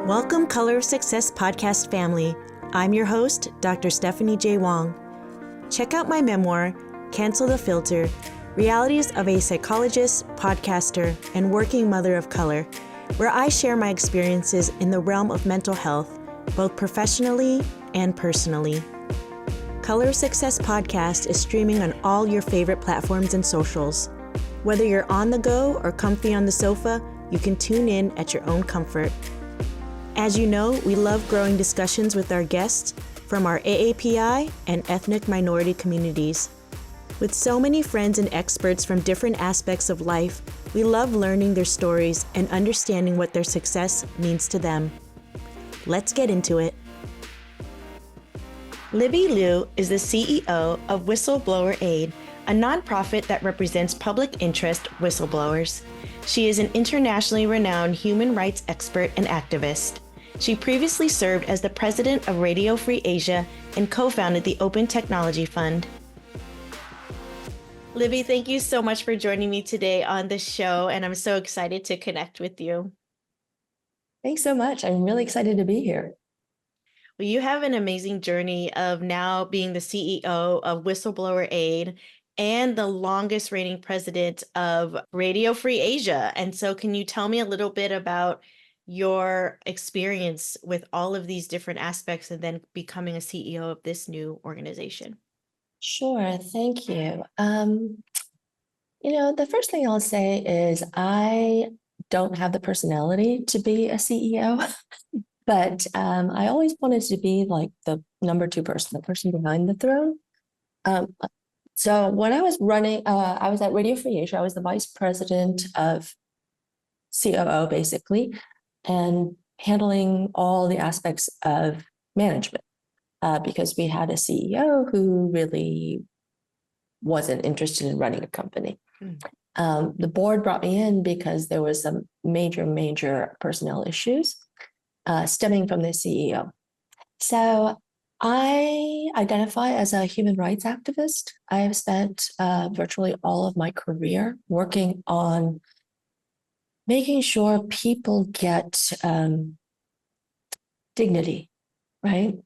Welcome, Color of Success podcast family. I'm your host, Dr. Stephanie J. Wong. Check out my memoir, Cancel the Filter, Realities of a Psychologist, Podcaster, and Working Mother of Color, where I share my experiences in the realm of mental health, both professionally and personally. Color of Success podcast is streaming on all your favorite platforms and socials. Whether you're on the go or comfy on the sofa, you can tune in at your own comfort. As you know, we love growing discussions with our guests from our AAPI and ethnic minority communities. With so many friends and experts from different aspects of life, we love learning their stories and understanding what their success means to them. Let's get into it. Libby Liu is the CEO of Whistleblower Aid, a nonprofit that represents public interest whistleblowers. She is an internationally renowned human rights expert and activist. She previously served as the president of Radio Free Asia and co-founded the Open Technology Fund. Libby, thank you so much for joining me today on the show, and I'm so excited to connect with you. Thanks so much. I'm really excited to be here. Well, you have an amazing journey of now being the CEO of Whistleblower Aid and the longest reigning president of Radio Free Asia. And so can you tell me a little bit about your experience with all of these different aspects and then becoming a CEO of this new organization? Sure. Thank you. The first thing I'll say is I don't have the personality to be a CEO, but I always wanted to be like the number two person, the person behind the throne. So when I was running, I was at Radio Free Asia. I was the vice president of COO, basically, and handling all the aspects of management because we had a CEO who really wasn't interested in running a company. The board brought me in because there was some major personnel issues stemming from the CEO. So I identify as a human rights activist. I have spent virtually all of my career working on making sure people get dignity, right?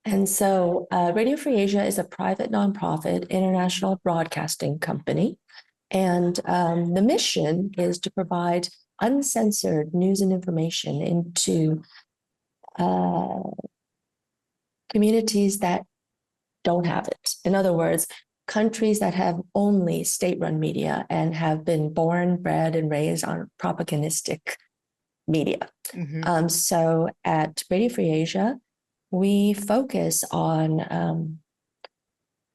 And so Radio Free Asia is a private nonprofit international broadcasting company. And the mission is to provide uncensored news and information into communities that don't have it. In other words, countries that have only state-run media and have been born, bred, and raised on propagandistic media. So at Radio Free Asia, we focus on,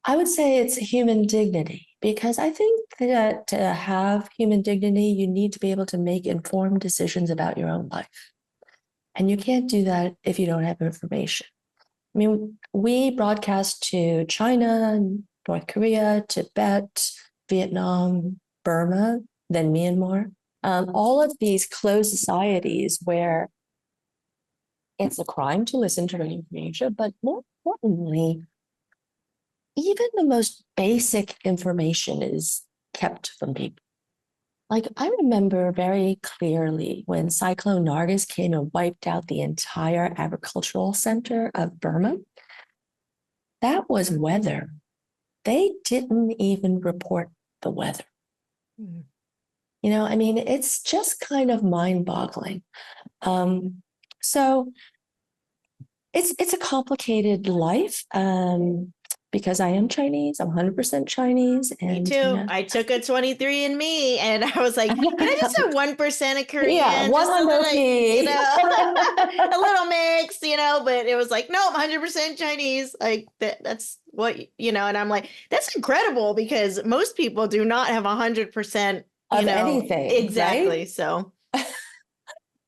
I would say it's human dignity, because I think that to have human dignity, you need to be able to make informed decisions about your own life. And you can't do that if you don't have information. I mean, we broadcast to China, North Korea, Tibet, Vietnam, Burma, then Myanmar, all of these closed societies where it's a crime to listen to Radio Free Asia, but more importantly, even the most basic information is kept from people. Like, I remember very clearly when Cyclone Nargis came and wiped out the entire agricultural center of Burma. That was weather. They didn't even report the weather. It's just kind of mind-boggling. So it's a complicated life. Because I am Chinese, I'm 100% Chinese. And, me too. I took a 23andMe and I was like, can I just have 1% of Korean? Yeah, just so that a little mix, but it was like, no, 100% Chinese. Like that's what, and I'm like, that's incredible because most people do not have 100% of anything. Exactly. Right? So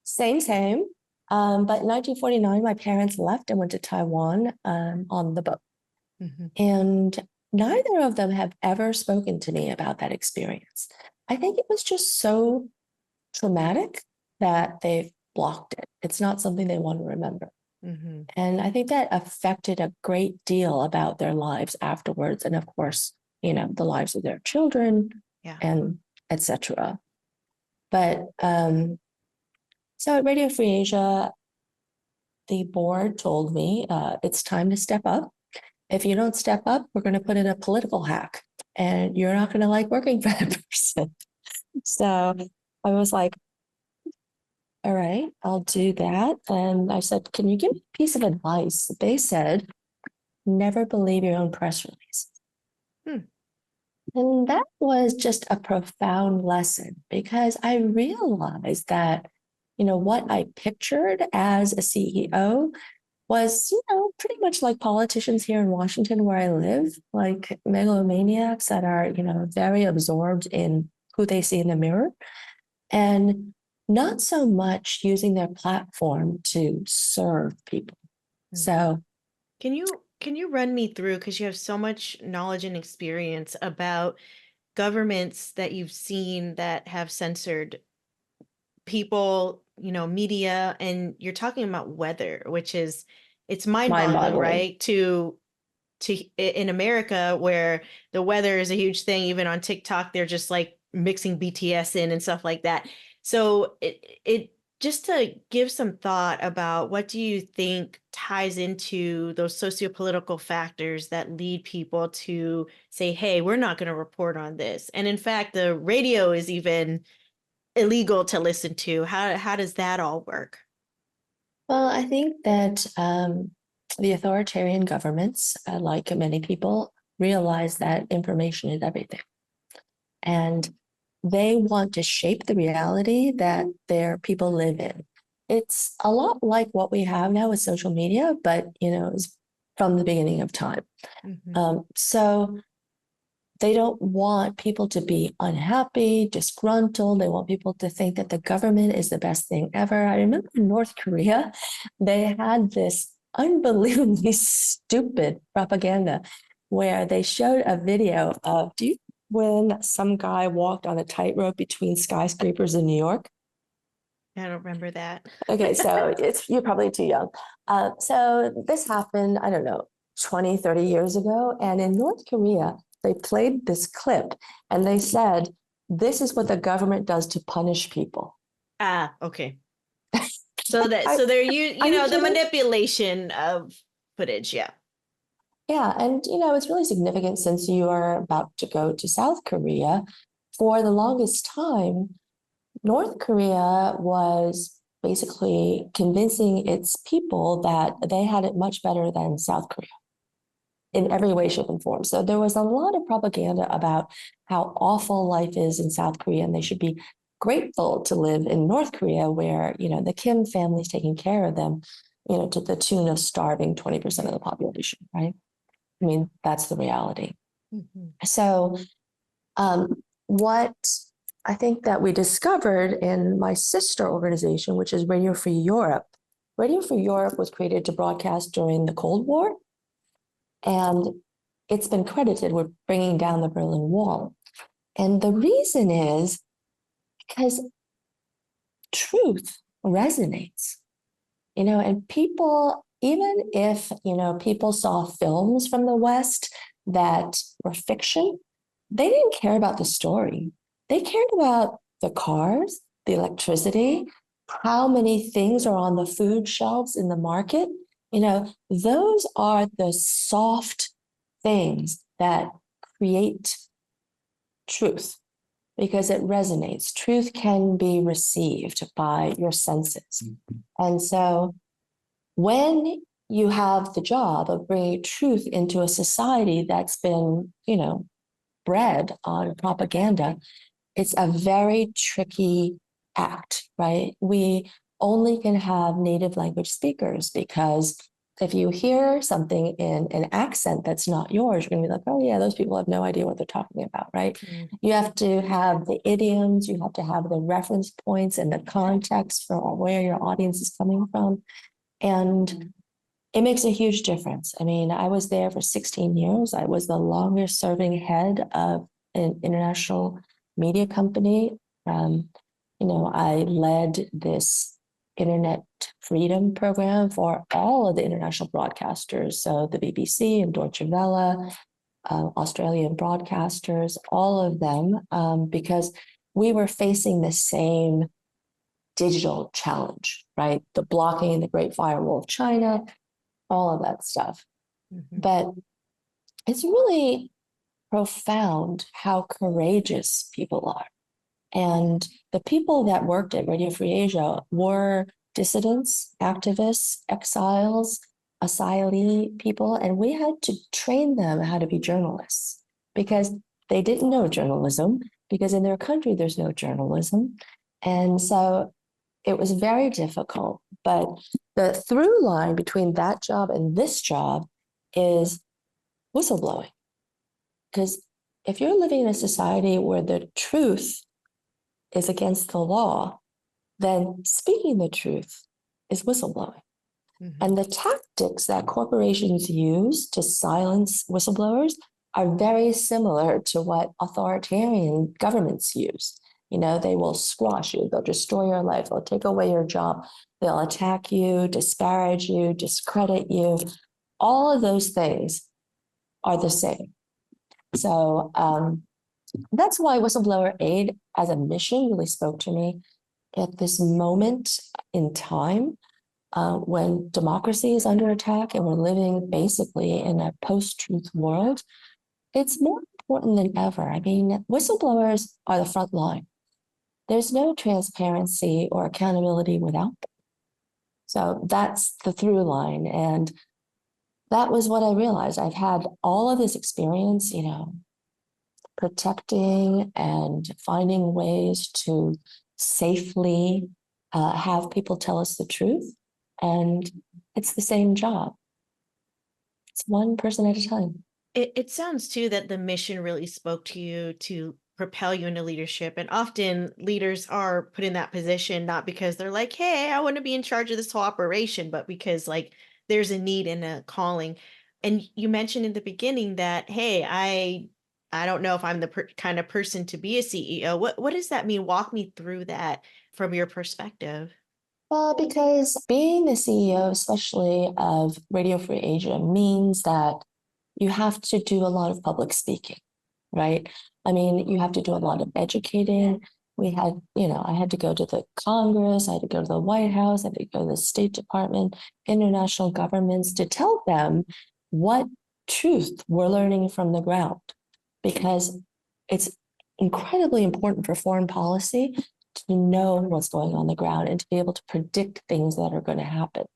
same. But in 1949, my parents left and went to Taiwan on the boat. And neither of them have ever spoken to me about that experience. I think it was just so traumatic that they've blocked it. It's not something they want to remember. And I think that affected a great deal about their lives afterwards. And of course, the lives of their children and etc. But so at Radio Free Asia, the board told me it's time to step up. If you don't step up, we're going to put in a political hack and you're not going to like working for that person. So I was like, all right, I'll do that. And I said, can you give me a piece of advice? They said, never believe your own press release. And that was just a profound lesson because I realized that, what I pictured as a CEO was, pretty much like politicians here in Washington where I live, like megalomaniacs that are, very absorbed in who they see in the mirror and not so much using their platform to serve people. So can you run me through, because you have so much knowledge and experience about governments that you've seen that have censored people, media, and you're talking about weather, which is, it's mind-boggling, right? In America, where the weather is a huge thing, even on TikTok, they're just like mixing BTS in and stuff like that. So it just to give some thought about, what do you think ties into those sociopolitical factors that lead people to say, hey, we're not going to report on this? And in fact, the radio is even illegal to listen to. How does that all work? Well, I think that the authoritarian governments, like many people, realize that information is everything. And they want to shape the reality that their people live in. It's a lot like what we have now with social media, but, it's from the beginning of time. So they don't want people to be unhappy, disgruntled. They want people to think that the government is the best thing ever. I remember in North Korea, they had this unbelievably stupid propaganda where they showed a video of, when some guy walked on a tightrope between skyscrapers in New York? I don't remember that. Okay, so you're probably too young. So this happened, I don't know, 20, 30 years ago. And in North Korea, they played this clip and they said, this is what the government does to punish people. Okay. So they're the manipulation of footage. Yeah. Yeah. And, it's really significant since you are about to go to South Korea. For the longest time, North Korea was basically convincing its people that they had it much better than South Korea in every way, shape, and form. So there was a lot of propaganda about how awful life is in South Korea, and they should be grateful to live in North Korea, where, the Kim family is taking care of them, to the tune of starving 20% of the population, right? I mean, that's the reality. So what I think that we discovered in my sister organization, which is Radio Free Europe. Radio Free Europe was created to broadcast during the Cold War, and it's been credited with bringing down the Berlin Wall. And the reason is because truth resonates, and people, even if, people saw films from the West that were fiction, they didn't care about the story. They cared about the cars, the electricity, how many things are on the food shelves in the market. Those are the soft things that create truth because it resonates. Truth can be received by your senses. And so when you have the job of bringing truth into a society that's been, bred on propaganda, it's a very tricky act, right? We only can have native language speakers because if you hear something in an accent that's not yours, you're going to be like, oh, yeah, those people have no idea what they're talking about, right? You have to have the idioms, you have to have the reference points and the context for where your audience is coming from. And it makes a huge difference. I mean, I was there for 16 years. I was the longest serving head of an international media company. I led this internet freedom program for all of the international broadcasters. So the BBC and Deutsche Welle, Australian broadcasters, all of them, because we were facing the same digital challenge, right? The blocking the Great Firewall of China, all of that stuff. Mm-hmm. But it's really profound how courageous people are. And the people that worked at Radio Free Asia were dissidents, activists, exiles, asylee people, and we had to train them how to be journalists because they didn't know journalism, because in their country there's no journalism. And so it was very difficult. But the through line between that job and this job is whistleblowing. Because if you're living in a society where the truth is against the law, then speaking the truth is whistleblowing. Mm-hmm. And the tactics that corporations use to silence whistleblowers are very similar to what authoritarian governments use. You know, they will squash you, they'll destroy your life, they'll take away your job, they'll attack you, disparage you, discredit you. All of those things are the same. So that's why Whistleblower Aid as a mission really spoke to me at this moment in time when democracy is under attack and we're living basically in a post-truth world. It's more important than ever. I mean, whistleblowers are the front line. There's no transparency or accountability without them. So that's the through line. And that was what I realized. I've had all of this experience, you know, protecting and finding ways to safely have people tell us the truth. And it's the same job. It's one person at a time. It sounds too that the mission really spoke to you to propel you into leadership. And often leaders are put in that position not because they're like, hey, I want to be in charge of this whole operation, but because like there's a need and a calling. And you mentioned in the beginning that, hey, I don't know if I'm the kind of person to be a CEO. What does that mean? Walk me through that from your perspective. Well, because being the CEO, especially of Radio Free Asia, means that you have to do a lot of public speaking, right? I mean, you have to do a lot of educating. We had, you know, I had to go to the Congress, I had to go to the White House, I had to go to the State Department, international governments to tell them what truth we're learning from the ground, because it's incredibly important for foreign policy to know what's going on the ground and to be able to predict things that are going to happen.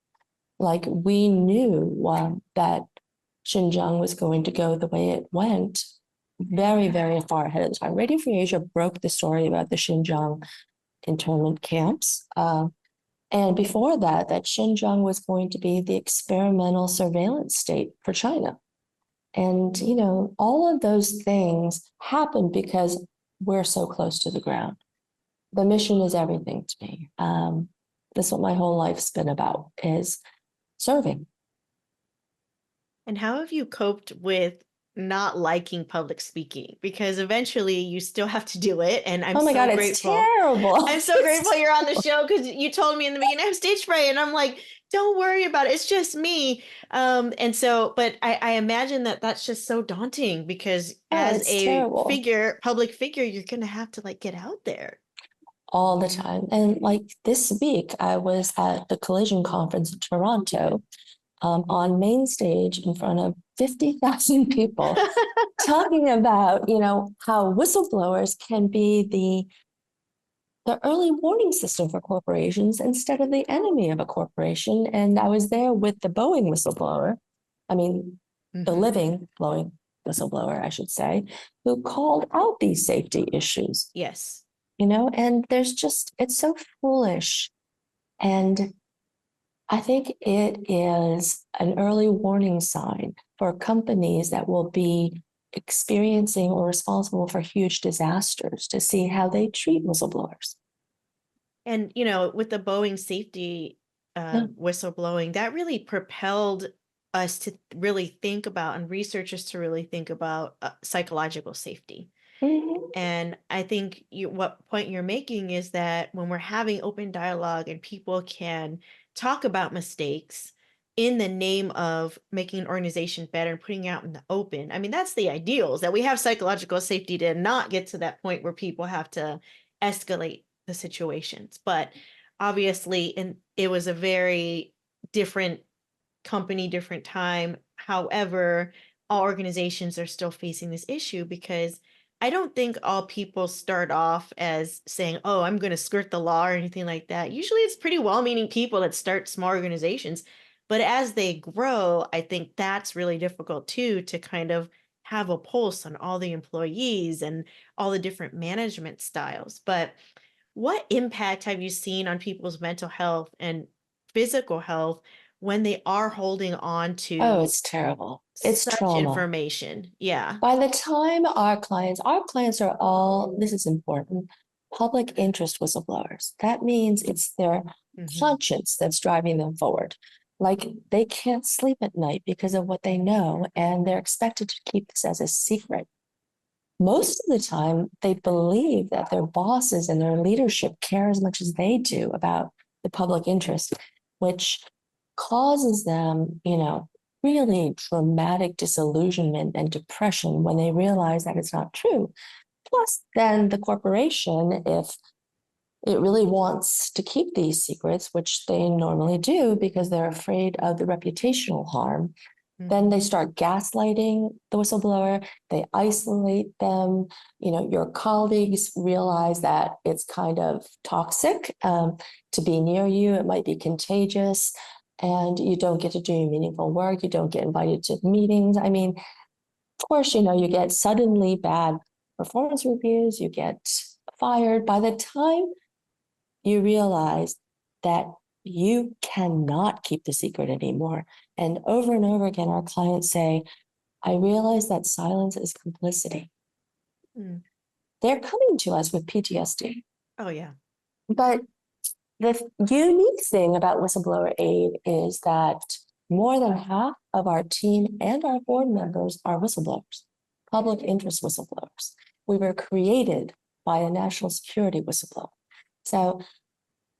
Like we knew that Xinjiang was going to go the way it went very, very far ahead of the time. Radio Free Asia broke the story about the Xinjiang internment camps. And before that Xinjiang was going to be the experimental surveillance state for China. And, you know, all of those things happened because we're so close to the ground. The mission is everything to me. That's what my whole life's been about, is serving. And how have you coped with not liking public speaking? Because eventually you still have to do it. And I'm Oh my so God, it's grateful. terrible. I'm so grateful you're on the show because you told me in the beginning I have stage fright. And I'm like, don't worry about it. It's just me. And so, but I imagine that that's just so daunting because Oh, as it's a terrible. public figure, you're going to have to like get out there. All the time. And like this week, I was at the Collision Conference in Toronto on main stage in front of 50,000 people talking about, you know, how whistleblowers can be the early warning system for corporations instead of the enemy of a corporation. And I was there with the Boeing whistleblower, I mean, the living blowing whistleblower, I should say, who called out these safety issues. Yes. You know, and there's just, it's so foolish. And I think it is an early warning sign for companies that will be experiencing or responsible for huge disasters to see how they treat whistleblowers. And, you know, with the Boeing safety whistleblowing, that really propelled us to really think about and researchers to really think about psychological safety. Mm-hmm. And I think what point you're making is that when we're having open dialogue and people can talk about mistakes in the name of making an organization better and putting it out in the open. I mean, that's the ideal, is that we have psychological safety to not get to that point where people have to escalate the situations. But obviously, and it was a very different company, different time. However, all organizations are still facing this issue because I don't think all people start off as saying, "Oh, I'm going to skirt the law," or anything like that. Usually it's pretty well-meaning people that start small organizations, but as they grow, I think that's really difficult too, to kind of have a pulse on all the employees and all the different management styles. But what impact have you seen on people's mental health and physical health when they are holding on Oh, to it's terrible. It's such trauma. information? Yeah. By the time our clients are all, this is important, public interest whistleblowers. That means it's their Hmm. conscience that's driving them forward. Like they can't sleep at night because of what they know, and they're expected to keep this as a secret. Most of the time, they believe that their bosses and their leadership care as much as they do about the public interest, which causes them, really dramatic disillusionment and depression when they realize that it's not true. Plus, then the corporation, if it really wants to keep these secrets, which they normally do because they're afraid of the reputational harm, then Hmm. they start gaslighting the whistleblower. They isolate them. Your colleagues realize that it's kind of toxic to be near you. It might be contagious, and you don't get to do meaningful work. You don't get invited to meetings. I mean, of course, you get suddenly bad performance reviews. You get fired. By the time you realize that you cannot keep the secret anymore. And over again, our clients say, I realize that silence is complicity. Mm. They're coming to us with PTSD. Oh, yeah. But the unique thing about Whistleblower Aid is that more than half of our team and our board members are whistleblowers, public interest whistleblowers. We were created by a national security whistleblower. So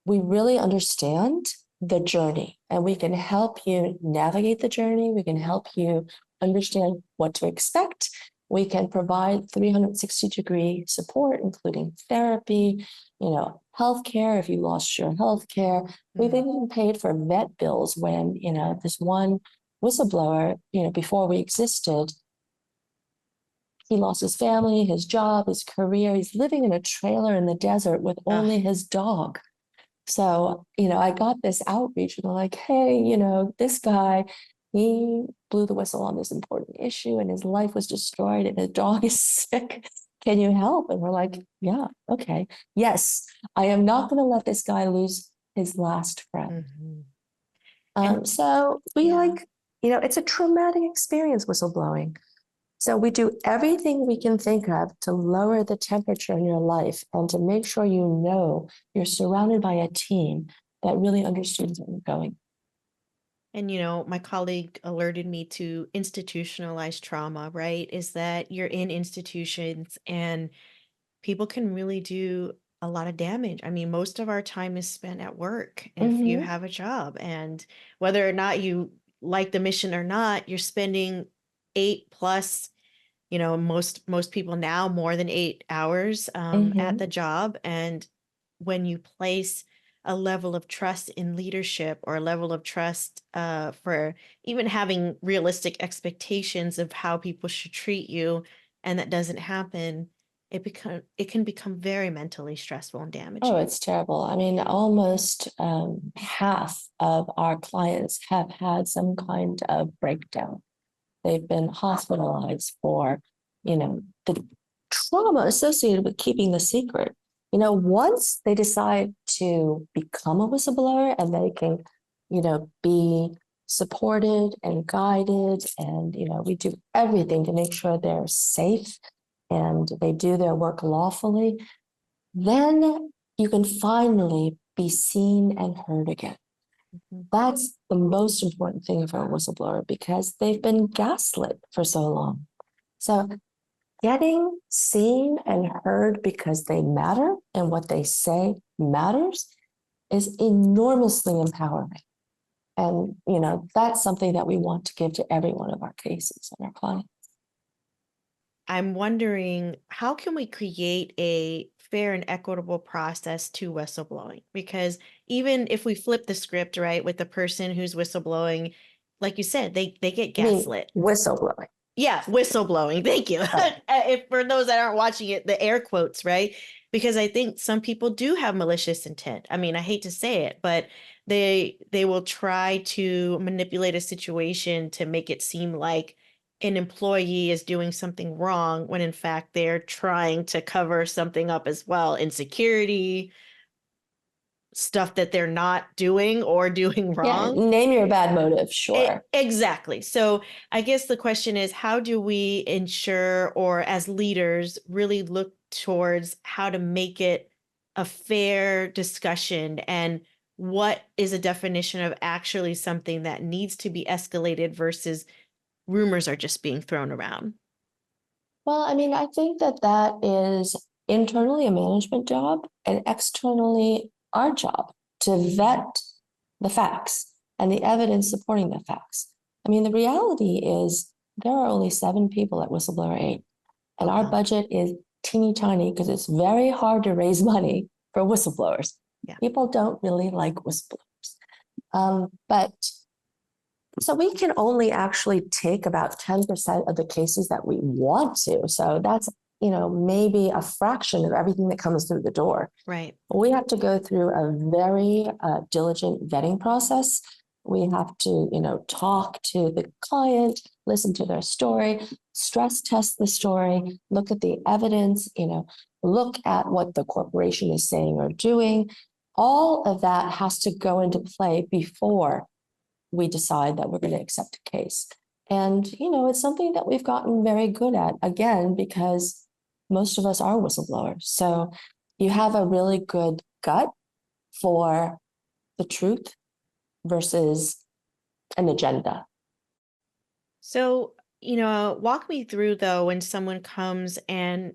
we really understand the journey and we can help you navigate the journey. We can help you understand what to expect. We can provide 360-degree support, including therapy, healthcare if you lost your healthcare. We've Mm. even paid for vet bills when, this one whistleblower, before we existed, he lost his family, his job, his career. He's living in a trailer in the desert with Ah. only his dog. So, I got this outreach and they're like, hey, this guy, he blew the whistle on this important issue and his life was destroyed and his dog is sick. Can you help? And we're like, yeah, okay. Yes, I am not going to let this guy lose his last friend. Hmm. And So we yeah. it's a traumatic experience, whistleblowing. So we do everything we can think of to lower the temperature in your life and to make sure you're surrounded by a team that really understands where you're going. And, my colleague alerted me to institutionalized trauma, right? Is that you're in institutions and people can really do a lot of damage. I mean, most of our time is spent at work if you Mm-hmm. have a job. And whether or not you like the mission or not, you're spending 8 plus, most people now more than 8 hours at Mm-hmm. the job. And when you place a level of trust in leadership or a level of trust for even having realistic expectations of how people should treat you, and that doesn't happen, it can become very mentally stressful and Oh, damaging. it's terrible. I mean, almost half of our clients have had some kind of breakdown. They've been hospitalized for, the trauma associated with keeping the secret. Once they decide to become a whistleblower and they can, be supported and guided, and, we do everything to make sure they're safe and they do their work lawfully, then you can finally be seen and heard again. Mhm. That's the most important thing for a whistleblower because they've been gaslit for so long. So getting seen and heard because they matter and what they say matters is enormously empowering. And, that's something that we want to give to every one of our cases and our clients. I'm wondering, how can we create a fair and equitable process to whistleblowing? Because even if we flip the script, right, with the person who's whistleblowing, like you said, they get I mean, gaslit. whistleblowing. Yeah, whistleblowing. Thank you. Right. If for those that aren't watching it, the air quotes, right? Because I think some people do have malicious intent. I mean, I hate to say it, but they will try to manipulate a situation to make it seem like an employee is doing something wrong when in fact they're trying to cover something up as well. Insecurity, stuff that they're not doing or doing Yeah, wrong. name your bad motive, sure. Exactly. So I guess the question is, how do we ensure, or as leaders, really look towards how to make it a fair discussion, and what is a definition of actually something that needs to be escalated versus rumors are just being thrown around? Well, I mean, I think that that is internally a management job and externally our job to vet the facts and the evidence supporting the facts. I mean, the reality is there are only 7 people at Whistleblower Aid, and Oh, our wow. budget is teeny tiny because it's very hard to raise money for whistleblowers. Yeah. People don't really like whistleblowers. But so we can only actually take about 10% of the cases that we want to. So that's, maybe a fraction of everything that comes through the door. Right. We have to go through a very diligent vetting process. We have to, talk to the client, listen to their story, stress test the story, look at the evidence, look at what the corporation is saying or doing. All of that has to go into play before we decide that we're going to accept a case. And, it's something that we've gotten very good at, again, because most of us are whistleblowers. So you have a really good gut for the truth versus an agenda. So, walk me through though when someone comes and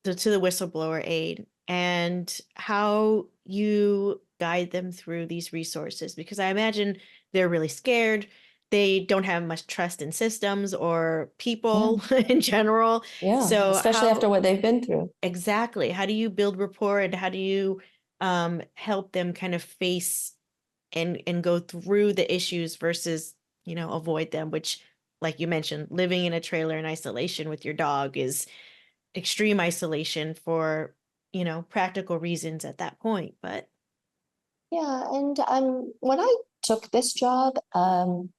to the whistleblower aid, and how you guide them through these resources, because I imagine they're really scared. They don't have much trust in systems or Yeah. people in general. Yeah. So Especially how after what they've been through. exactly, how do you build rapport, and how do you help them kind of face and go through the issues versus, avoid them, which, like you mentioned, living in a trailer in isolation with your dog is extreme isolation for, practical reasons at that point. But Yeah. And when I took this job in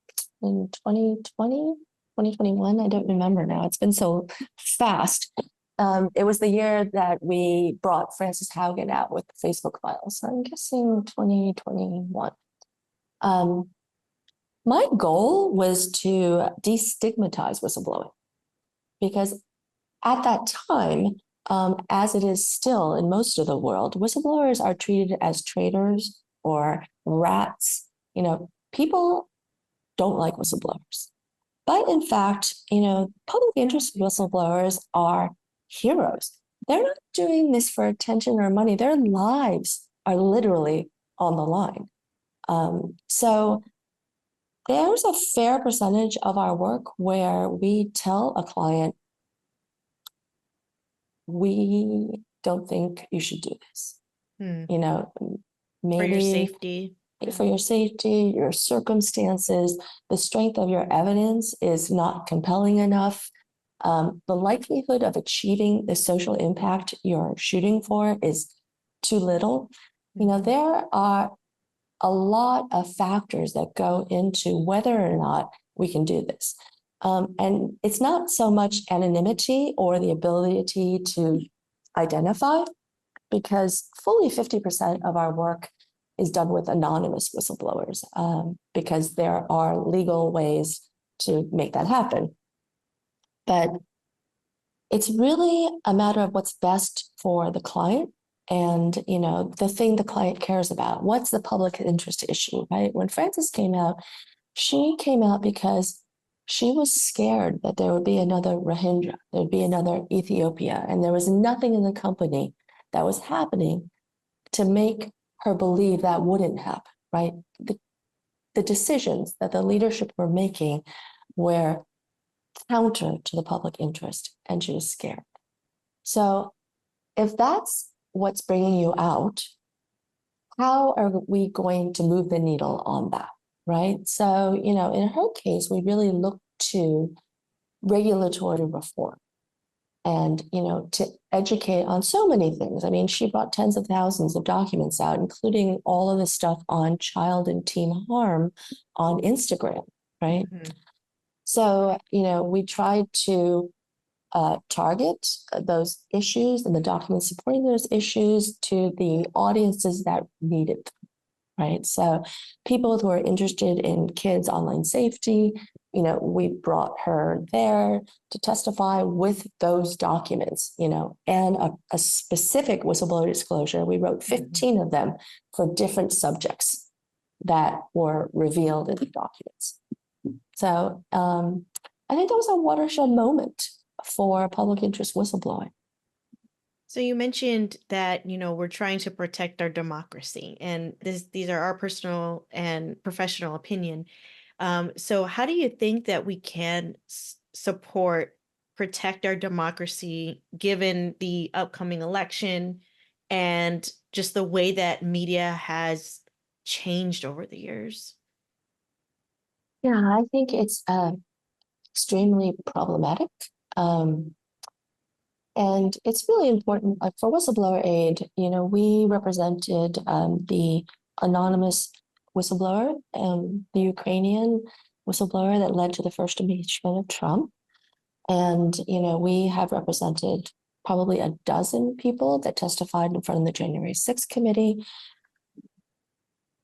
2020, 2021, I don't remember now. It's been so fast. It was the year that we brought Frances Haugen out with the Facebook files. So I'm guessing 2021. My goal was to destigmatize whistleblowing because at that time, as it is still in most of the world, whistleblowers are treated as traitors or rats. People don't like whistleblowers. But in fact, public interest whistleblowers are heroes. They're not doing this for attention or money. Their lives are literally on the line. So there's a fair percentage of our work where we tell a client, we don't think you should do this. hmm, for your Maybe safety. for your safety, your circumstances, the strength of your evidence is not compelling enough. The likelihood of achieving the social impact you're shooting for is too little. There are a lot of factors that go into whether or not we can do this. And it's not so much anonymity or the ability to identify, because fully 50% of our work is done with anonymous whistleblowers, because there are legal ways to make that happen. But it's really a matter of what's best for the client and the thing the client cares about. What's the public interest issue, right? When Frances came out, she came out because she was scared that there would be another Rohingya, there'd be another Ethiopia, and there was nothing in the company that was happening to make her believe that wouldn't happen, right? The decisions that the leadership were making were counter to the public interest, and she was scared. So if that's what's bringing you out, how are we going to move the needle on that, right? So, in her case, we really look to regulatory reform and, to educate on so many things. I mean, she brought tens of thousands of documents out, including all of the stuff on child and teen harm on Instagram, right? Mm-hmm. So, we tried to target those issues and the documents supporting those issues to the audiences that needed them, right? So people who are interested in kids' online safety, we brought her there to testify with those documents, and a specific whistleblower disclosure. We wrote 15 of them for different subjects that were revealed in the documents. So I think that was a watershed moment for public interest whistleblowing. So you mentioned that, we're trying to protect our democracy, and these are our personal and professional opinion. So how do you think that we can protect our democracy given the upcoming election and just the way that media has changed over the years? Yeah, I think it's extremely problematic. And it's really important for Whistleblower Aid. We represented the anonymous whistleblower, the Ukrainian whistleblower that led to the first impeachment of Trump. And, we have represented probably a dozen people that testified in front of the January 6th committee.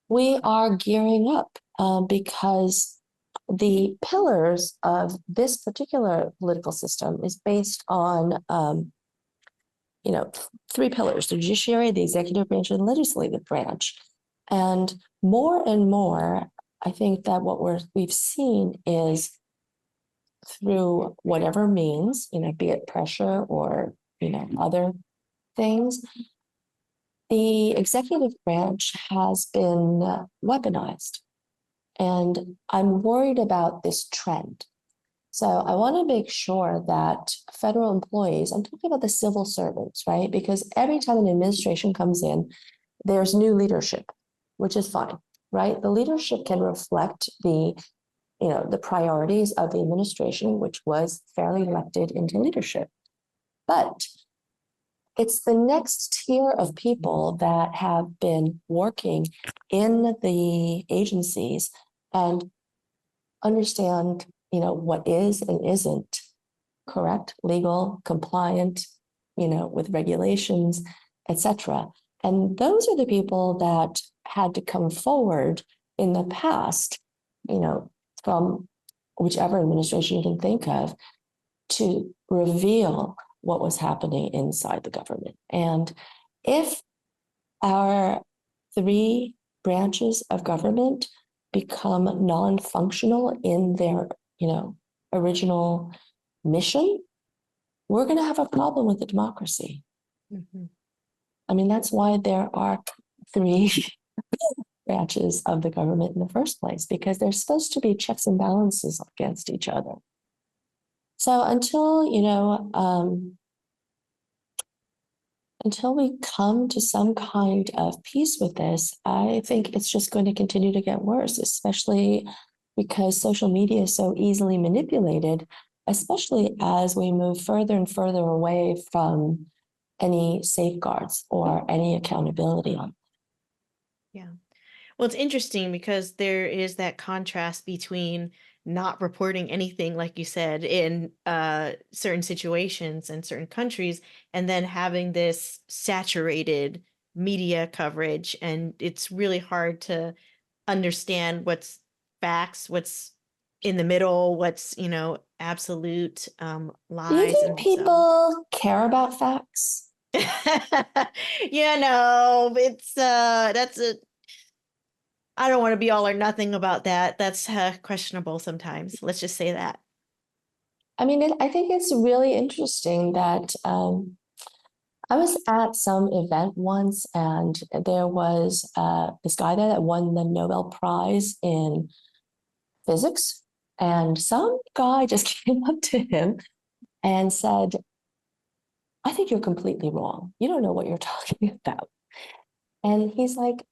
We are gearing up because the pillars of this particular political system is based on, three pillars: the judiciary, the executive branch, and the legislative branch. And more, I think that what we've seen is through whatever means, be it pressure or, other things, the executive branch has been weaponized. And I'm worried about this trend. So I want to make sure that federal employees, I'm talking about the civil servants, right? Because every time an administration comes in, there's new leadership, which is fine, right? The leadership can reflect the priorities of the administration, which was fairly elected into leadership. But it's the next tier of people that have been working in the agencies and understand, what is and isn't correct, legal, compliant, with regulations, etc. And those are the people that had to come forward in the past, from whichever administration you can think of, to reveal what was happening inside the government. And if our three branches of government become non-functional in their, original mission, we're going to have a problem with the democracy. Mm-hmm. I mean, that's why there are three branches of the government in the first place, because they're supposed to be checks and balances against each other. So until we come to some kind of peace with this, I think it's just going to continue to get worse, especially because social media is so easily manipulated, especially as we move further and further away from any safeguards or any accountability on. Yeah. Well, it's interesting because there is that contrast between not reporting anything, like you said, in certain situations and certain countries, and then having this saturated media coverage. And it's really hard to understand what's facts, what's in the middle, what's, absolute Do you lies. think And so, people care about facts? it's that's a I don't want to be all or nothing about that. That's questionable sometimes. Let's just say that. I mean, I think it's really interesting that I was at some event once, and there was this guy there that won the Nobel Prize in physics. And some guy just came up to him and said, I think you're completely wrong. You don't know what you're talking about. And he's like,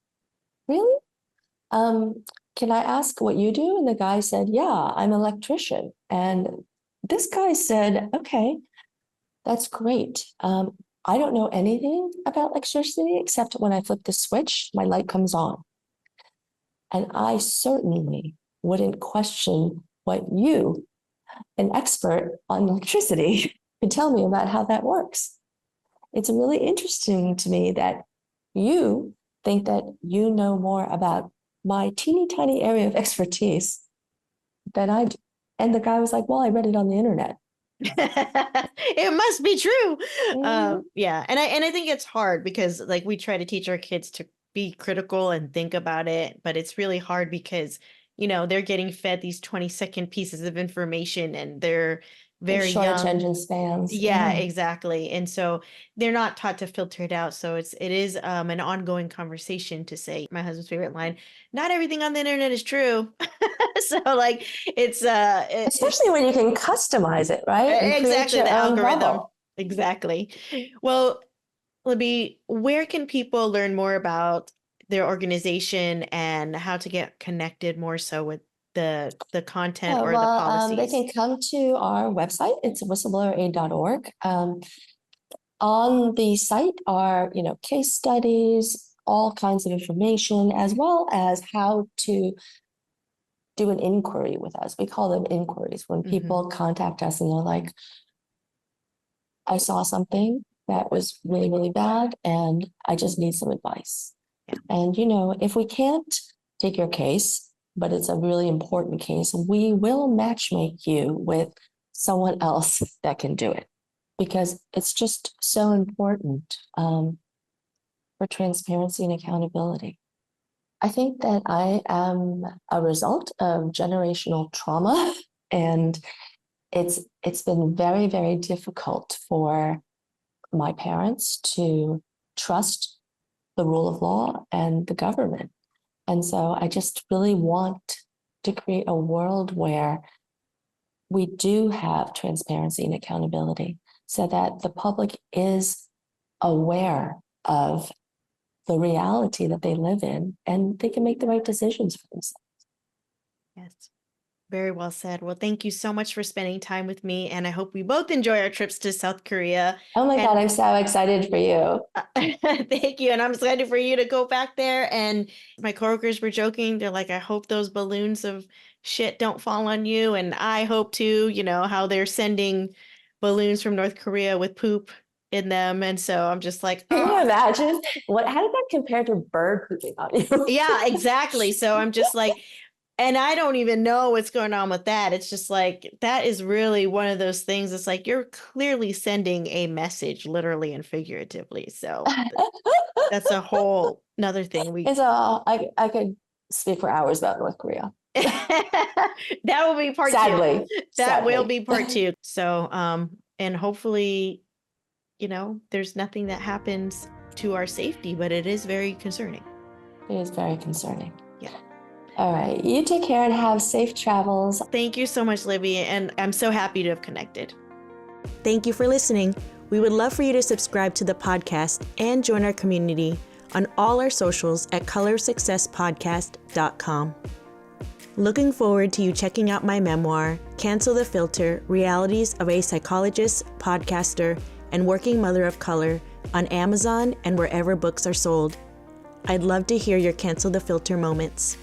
really? Can I ask what you do? And the guy said, yeah, I'm an electrician. And this guy said, okay, that's great. I don't know anything about electricity except when I flip the switch, my light comes on. And I certainly wouldn't question what you, an expert on electricity, could tell me about how that works. It's really interesting to me that you think that you know more about my teeny tiny area of expertise than I do. And the guy was like, well, I read it on the internet. It must be true. Mhm. Yeah. And I think it's hard because like we try to teach our kids to be critical and think about it, but it's really hard because, they're getting fed these 20-second pieces of information and they're very Short young. attention spans. Yeah, exactly. And so they're not taught to filter it out. So it is an ongoing conversation to say my husband's favorite line, not everything on the internet is true. So like it's Especially when you can customize it, right? And create exactly your the own algorithm. bubble. Exactly. Well, Libby, where can people learn more about their organization and how to get connected more so with the content Oh, or the well, they policies? can come to our website. It's whistleblower.org. On the site are, case studies, all kinds of information, as well as how to do an inquiry with us. We call them inquiries when people contact us and they're like, I saw something that was really, really bad, and I just need some advice. Yeah. And, if we can't take your case, but it's a really important case, we will matchmake you with someone else that can do it because it's just so important for transparency and accountability. I think that I am a result of generational trauma, and it's been very, very difficult for my parents to trust the rule of law and the government. And so I just really want to create a world where we do have transparency and accountability so that the public is aware of the reality that they live in and they can make the right decisions for themselves. Yes. Very well said. Well, thank you so much for spending time with me. And I hope we both enjoy our trips to South Korea. Oh my God, And I'm so excited for you. thank you. And I'm excited for you to go back there. And my coworkers were joking. They're like, I hope those balloons of shit don't fall on you. And I hope too, how they're sending balloons from North Korea with poop in them. And so I'm just like, Can you oh. imagine? How did that compare to bird pooping on you? Yeah, exactly. So I'm just like, and I don't even know what's going on with that. It's just like, that is really one of those things. It's like, you're clearly sending a message, literally and figuratively. So that's a whole another thing. I could speak for hours about North Korea. That will be part Sadly, two. That will be part two. So, and hopefully, there's nothing that happens to our safety, but it is very concerning. It is very concerning. Yeah. All right. You take care and have safe travels. Thank you so much, Libby. And I'm so happy to have connected. Thank you for listening. We would love for you to subscribe to the podcast and join our community on all our socials at colorsuccesspodcast.com. Looking forward to you checking out my memoir, Cancel the Filter, Realities of a Psychologist, Podcaster, and Working Mother of Color on Amazon and wherever books are sold. I'd love to hear your Cancel the Filter moments.